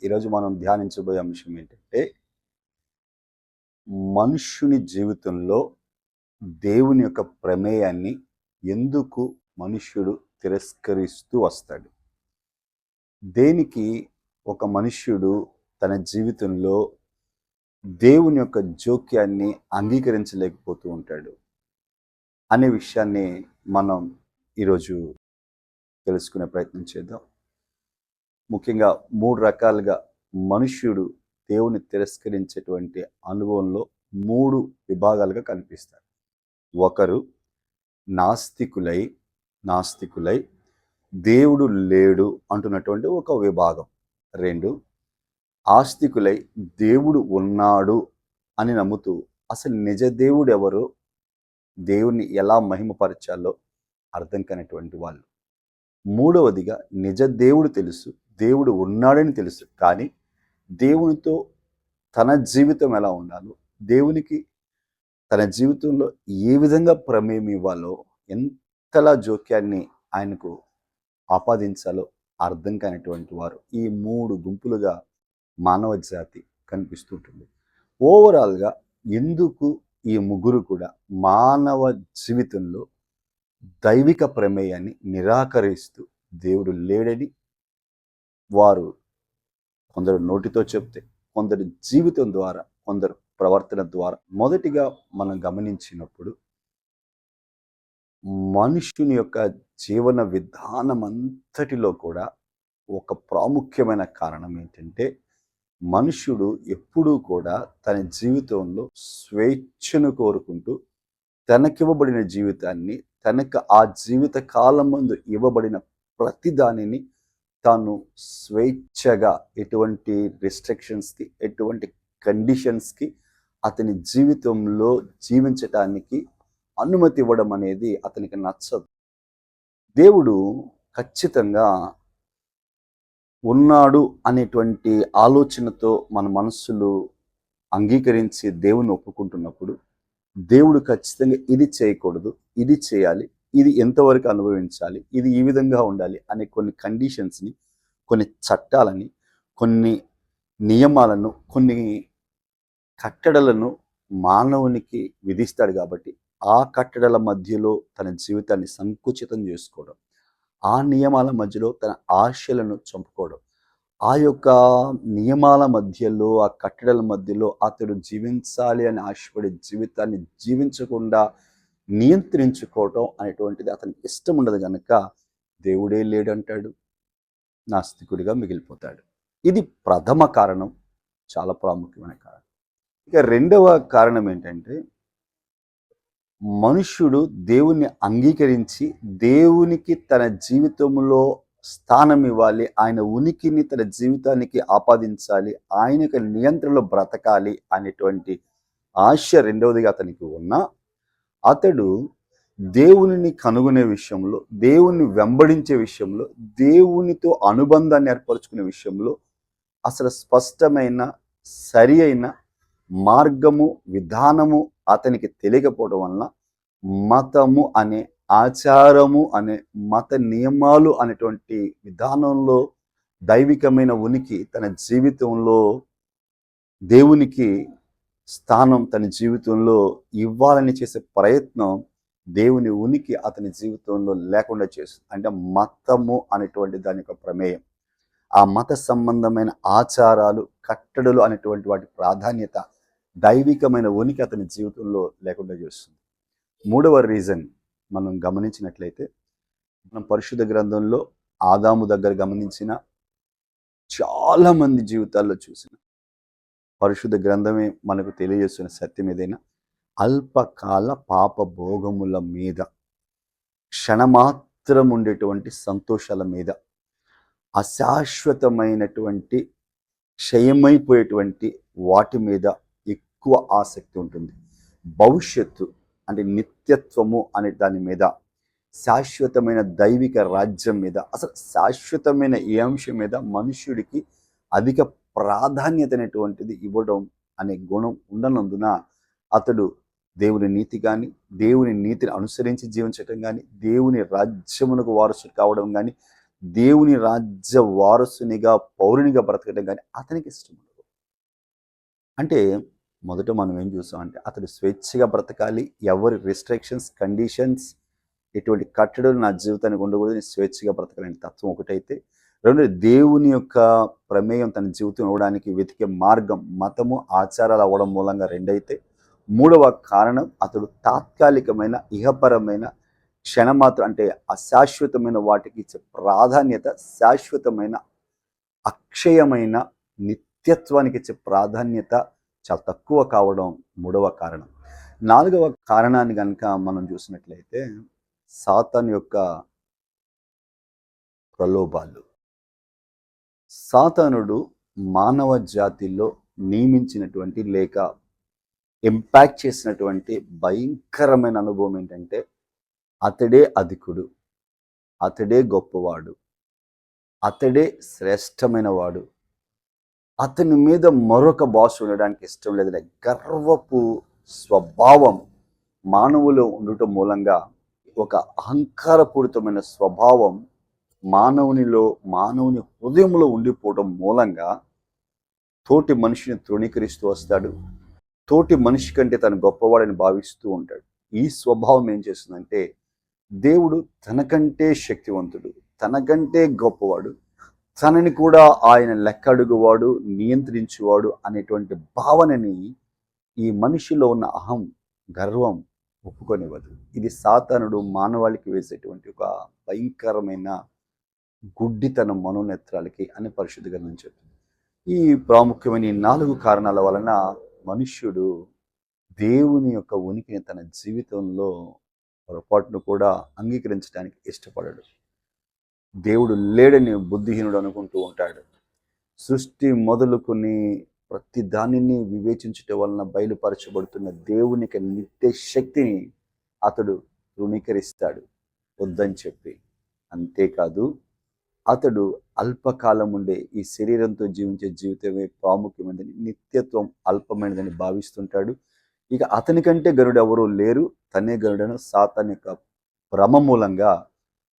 ఈరోజు మనం ధ్యానించబోయే అంశం ఏంటంటే, మనుష్యుని జీవితంలో దేవుని యొక్క ప్రమేయాన్ని ఎందుకు మనుష్యుడు తిరస్కరిస్తూ వస్తాడు? దేనికి ఒక మనుష్యుడు తన జీవితంలో దేవుని యొక్క జోక్యాన్ని అంగీకరించలేకపోతూ ఉంటాడు అనే విషయాన్ని మనం ఈరోజు తెలుసుకునే ప్రయత్నం చేద్దాం. ముఖ్యంగా 3 రకాలుగా మనుష్యుడు దేవుని తిరస్కరించేటువంటి అనుభవంలో 3 విభాగాలుగా కనిపిస్తారు. ఒకరు నాస్తికులై దేవుడు లేడు అంటున్నటువంటి ఒక విభాగం. 2 ఆస్తికులై దేవుడు ఉన్నాడు అని నమ్ముతూ అసలు నిజ దేవుడు ఎవరో, దేవుణ్ణి ఎలా మహిమపరచాలో అర్థం కానటువంటి వాళ్ళు. మూడవదిగా నిజ దేవుడు తెలుసు, దేవుడు ఉన్నాడని తెలుసు, కానీ దేవునితో తన జీవితం ఎలా ఉండాలో, దేవునికి తన జీవితంలో ఏ విధంగా ప్రమేయం ఇవ్వాలో, ఎంతలా జోక్యాన్ని ఆయనకు ఆపాదించాలో అర్థం కానిటువంటి వారు ఈ 3 గుంపులుగా మానవ జాతి కనిపిస్తుంటుంది. ఓవరాల్గా ఎందుకు ఈ ముగ్గురు కూడా మానవ జీవితంలో దైవిక ప్రమేయాన్ని నిరాకరిస్తూ దేవుడు లేడని వారు కొందరు నోటితో చెప్తే, కొందరు జీవితం ద్వారా, కొందరు ప్రవర్తన ద్వారా మొదటిగా మనం గమనించినప్పుడు మనుష్యుని యొక్క జీవన విధానం అంతటిలో కూడా ఒక ప్రాముఖ్యమైన కారణం ఏంటంటే, మనుష్యుడు ఎప్పుడూ కూడా తన జీవితంలో స్వేచ్ఛను కోరుకుంటూ తనకివ్వబడిన జీవితాన్ని, తనకు ఆ జీవిత కాలం ముందు ఇవ్వబడిన ప్రతి దానిని తాను స్వేచ్ఛగా ఎటువంటి రిస్ట్రిక్షన్స్కి, ఎటువంటి కండిషన్స్కి అతని జీవితంలో జీవించటానికి అనుమతి ఇవ్వడం అనేది అతనికి నచ్చదు. దేవుడు ఖచ్చితంగా ఉన్నాడు అనేటువంటి ఆలోచనతో మన మనస్సులు అంగీకరించి దేవుని ఒప్పుకుంటున్నప్పుడు, దేవుడు ఖచ్చితంగా ఇది చేయకూడదు, ఇది చేయాలి, ఇది ఎంతవరకు అనుభవించాలి, ఇది ఈ విధంగా ఉండాలి అనే కొన్ని కండిషన్స్ని, కొన్ని చట్టాలని, కొన్ని నియమాలను, కొన్ని కట్టడలను మానవునికి విధిస్తాడు. కాబట్టి ఆ కట్టడల మధ్యలో తన జీవితాన్ని సంకుచితం చేసుకోవడం, ఆ నియమాల మధ్యలో తన ఆశలను చంపుకోవడం, ఆ యొక్క నియమాల మధ్యలో, ఆ కట్టడల మధ్యలో అతడు జీవించాలి అని ఆశపడే జీవితాన్ని జీవించకుండా నియంత్రించుకోవటం అనేటువంటిది అతనికి ఇష్టం ఉండదు కనుక దేవుడే లేడంటాడు, నాస్తికుడిగా మిగిలిపోతాడు. ఇది ప్రథమ కారణం, చాలా ప్రాముఖ్యమైన కారణం. ఇక రెండవ కారణం ఏంటంటే, మనుష్యుడు దేవుణ్ణి అంగీకరించి దేవునికి తన జీవితంలో స్థానం ఇవ్వాలి, ఆయన ఉనికిని తన జీవితానికి ఆపాదించాలి, ఆయనకి నియంత్రణలో బ్రతకాలి అనేటువంటి ఆశ రెండవదిగా అతనికి ఉన్నా, అతడు దేవునిని కనుగొనే విషయంలో, దేవుణ్ణి వెంబడించే విషయంలో, దేవునితో అనుబంధాన్ని ఏర్పరచుకునే విషయంలో అసలు స్పష్టమైన సరి అయిన మార్గము, విధానము అతనికి తెలియకపోవడం వలన మతము అనే, ఆచారము అనే, మత నియమాలు అనేటువంటి విధానంలో దైవికమైన ఉనికి తన జీవితంలో, దేవునికి స్థానం తన జీవితంలో ఇవ్వాలని చేసే ప్రయత్నం దేవుని ఉనికి అతని జీవితంలో లేకుండా చేస్తుంది. అంటే మతము అనేటువంటి దాని యొక్క ప్రమేయం, ఆ మత సంబంధమైన ఆచారాలు, కట్టడలు అనేటువంటి వాటి ప్రాధాన్యత దైవికమైన ఉనికి అతని జీవితంలో లేకుండా చేస్తుంది. మూడవ రీజన్ మనం గమనించినట్లయితే, మనం పరిశుద్ధ గ్రంథంలో ఆదాము దగ్గర గమనించిన, చాలామంది జీవితాల్లో చూసిన, పరిశుద్ధ గ్రంథమే మనకు తెలియజేస్తున్న సత్యం ఏదైనా, అల్పకాల పాప భోగముల మీద, క్షణమాత్రం ఉండేటువంటి సంతోషాల మీద, అశాశ్వతమైనటువంటి క్షయమైపోయేటువంటి వాటి మీద ఎక్కువ ఆసక్తి ఉంటుంది. భవిష్యత్తు అంటే నిత్యత్వము అనే దాని మీద, శాశ్వతమైన దైవిక రాజ్యం మీద, అసలు శాశ్వతమైన ఏ అంశం మీద మనుష్యుడికి అధిక ప్రాధాన్యత అనేటువంటిది ఇవ్వడం అనే గుణం ఉండనందున అతడు దేవుని నీతి కానీ, దేవుని నీతిని అనుసరించి జీవించటం కానీ, దేవుని రాజ్యమునకు వారసుడు కావడం కానీ, దేవుని రాజ్య వారసునిగా పౌరునిగా బ్రతకడం కానీ అతనికి ఇష్టం ఉండదు. అంటే మొదట మనం ఏం చూసామంటే అతడు స్వేచ్ఛగా బ్రతకాలి, ఎవరి రిస్ట్రిక్షన్స్ కండిషన్స్ ఎటువంటి కట్టడలు నా జీవితానికి ఉండకూడదు, నేను స్వేచ్ఛగా బ్రతకాలని తత్వం ఒకటైతే, రెండోది దేవుని యొక్క ప్రమేయం తన జీవితం ఇవ్వడానికి వెతికే మార్గం మతము ఆచారాలు అవ్వడం మూలంగా రెండైతే, మూడవ కారణం అతడు తాత్కాలికమైన ఇహపరమైన క్షణమాత్రం అంటే అశాశ్వతమైన వాటికి ఇచ్చే ప్రాధాన్యత శాశ్వతమైన అక్షయమైన నిత్యత్వానికి ఇచ్చే ప్రాధాన్యత చాలా తక్కువ కావడం మూడవ కారణం. నాలుగవ కారణాన్ని కనుక మనం చూసినట్లయితే సాతాను యొక్క ప్రలోభాలు. సాతానుడు మానవ జాతిలో నియమించినటువంటి లేక ఇంపాక్ట్ చేసినటువంటి భయంకరమైన అనుభవం ఏంటంటే అతడే అధికుడు, అతడే గొప్పవాడు, అతడే శ్రేష్టమైన వాడు, అతని మీద మరొక బాస్ ఉండడానికి ఇష్టం లేదనే గర్వపు స్వభావం మానవులో ఉండటం మూలంగా ఒక అహంకారపూరితమైన స్వభావం మానవుని హృదయంలో ఉండిపోవడం మూలంగా తోటి మనిషిని తృణీకరిస్తూ వస్తాడు. తోటి మనిషి కంటే తను గొప్పవాడని భావిస్తూ ఉంటాడు. ఈ స్వభావం ఏం చేస్తుందంటే దేవుడు తనకంటే శక్తివంతుడు, తనకంటే గొప్పవాడు, తనని కూడా ఆయన లెక్కడుగువాడు, నియంత్రించువాడు అనేటువంటి భావనని ఈ మనిషిలో ఉన్న అహం, గర్వం ఒప్పుకొనివ్వదు. ఇది సాతానుడు మానవాళికి వేసేటువంటి ఒక భయంకరమైన గుడ్డితనం మనోనేత్రాలకి అని పరిశుద్ధ గ్రంథం చెప్తుంది. ఈ ప్రాముఖ్యమైన ఈ 4 కారణాల వలన మనుష్యుడు దేవుని యొక్క ఉనికిని తన జీవితంలో పొరపాటును కూడా అంగీకరించడానికి ఇష్టపడడు. దేవుడు లేడని బుద్ధిహీనుడు అనుకుంటూ ఉంటాడు. సృష్టి మొదలుకొని ప్రతి దానిని వివేచించటం వలన బయలుపరచబడుతున్న దేవునికి నిత్య శక్తిని అతడు తృణీకరిస్తాడు వద్దని చెప్పి. అంతేకాదు అతడు అల్పకాలం ఉండే ఈ శరీరంతో జీవించే జీవితమే ప్రాముఖ్యమైనదని, నిత్యత్వం అల్పమైనదని భావిస్తుంటాడు. ఇక అతనికంటే గరుడు ఎవరూ లేరు, తనే గరుడను సాతాన్ యొక్క భ్రమ మూలంగా,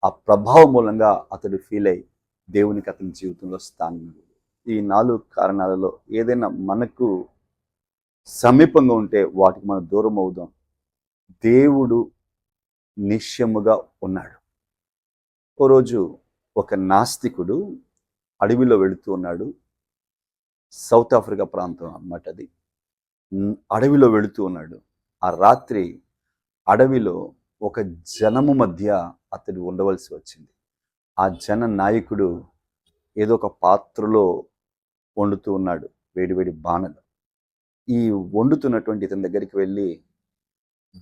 ఆ ప్రభావం మూలంగా అతడు ఫీల్ అయ్యి దేవునికి అతని జీవితంలో స్థానం. ఈ 4 కారణాలలో ఏదైనా మనకు సమీపంగా ఉంటే వాటికి మనం దూరం అవుదాం. దేవుడు నిశ్చయముగా ఉన్నాడు. ఓ రోజు ఒక నాస్తికుడు అడవిలో వెళుతూ ఉన్నాడు. సౌత్ ఆఫ్రికా ప్రాంతం అన్నమాట అది. అడవిలో వెళుతూ ఉన్నాడు. ఆ రాత్రి అడవిలో ఒక జనము మధ్య అతడు ఉండవలసి వచ్చింది. ఆ జన నాయకుడు ఏదో ఒక పాత్రలో వండుతూ ఉన్నాడు వేడివేడి బాణలు. ఈ వండుతున్నటువంటి ఇతని దగ్గరికి వెళ్ళి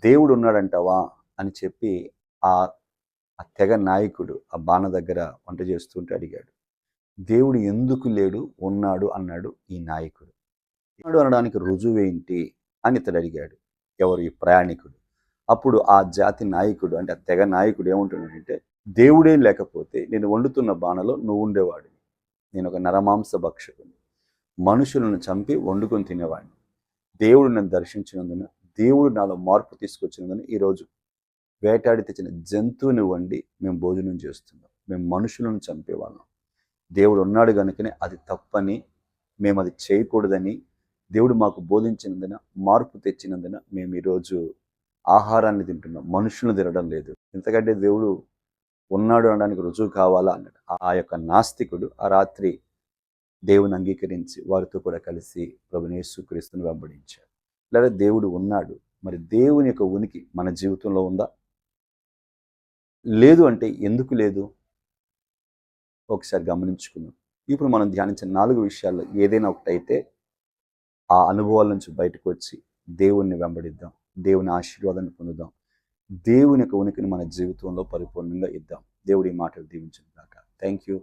దేవుడు ఉన్నాడంటావా అని చెప్పి ఆ తెగ నాయకుడు ఆ బాణ దగ్గర వంట చేస్తుంటే అడిగాడు. దేవుడు ఎందుకు లేడు, ఉన్నాడు అన్నాడు ఈ నాయకుడు. ఉన్నాడు అనడానికి రుజువేంటి అని ఇతడు అడిగాడు. ఎవరు? ఈ ప్రయాణికుడు. అప్పుడు ఆ జాతి నాయకుడు అంటే ఆ తెగ నాయకుడు ఏమంటున్నాడంటే, దేవుడే లేకపోతే నేను వండుతున్న బాణలో నువ్వు ఉండేవాడు. నేను ఒక నరమాంస భక్షకుని, మనుషులను చంపి వండుకొని తినేవాడిని. దేవుడు నన్ను దర్శించినందున, దేవుడు నాలో మార్పు తీసుకొచ్చినందున ఈరోజు వేటాడి తెచ్చిన జంతువుని వండి మేము భోజనం చేస్తున్నాం. మేము మనుషులను చంపేవాళ్ళం. దేవుడు ఉన్నాడు కనుకనే అది తప్పని, మేము అది చేయకూడదని దేవుడు మాకు బోధించినందున, మార్పు తెచ్చినందున మేము ఈరోజు ఆహారాన్ని తింటున్నాం, మనుషులను తినడం లేదు. ఎందుకంటే దేవుడు ఉన్నాడు అనడానికి రుజువు కావాలా అన్నాడు. ఆ యొక్క నాస్తికుడు ఆ రాత్రి దేవుని అంగీకరించి వారితో కూడా కలిసి ప్రభువైన యేసుక్రీస్తుని వెంబడించాడు. లేదా దేవుడు ఉన్నాడు, మరి దేవుని యొక్క ఉనికి మన జీవితంలో ఉందా? లేదు అంటే ఎందుకు లేదు? ఒకసారి గమనించుకుందాం. ఇప్పుడు మనం ధ్యానించిన 4 విషయాల్లో ఏదైనా ఒకటైతే ఆ అనుభవాల నుంచి బయటకు వచ్చి దేవుణ్ణి వెంబడిద్దాం, దేవుని ఆశీర్వాదాన్ని పొందుదాం, దేవుని యొక్క ఉనికిని మన జీవితంలో పరిపూర్ణంగా ఇద్దాం. దేవుడి మాటలు దీవించును గాక. Thank you.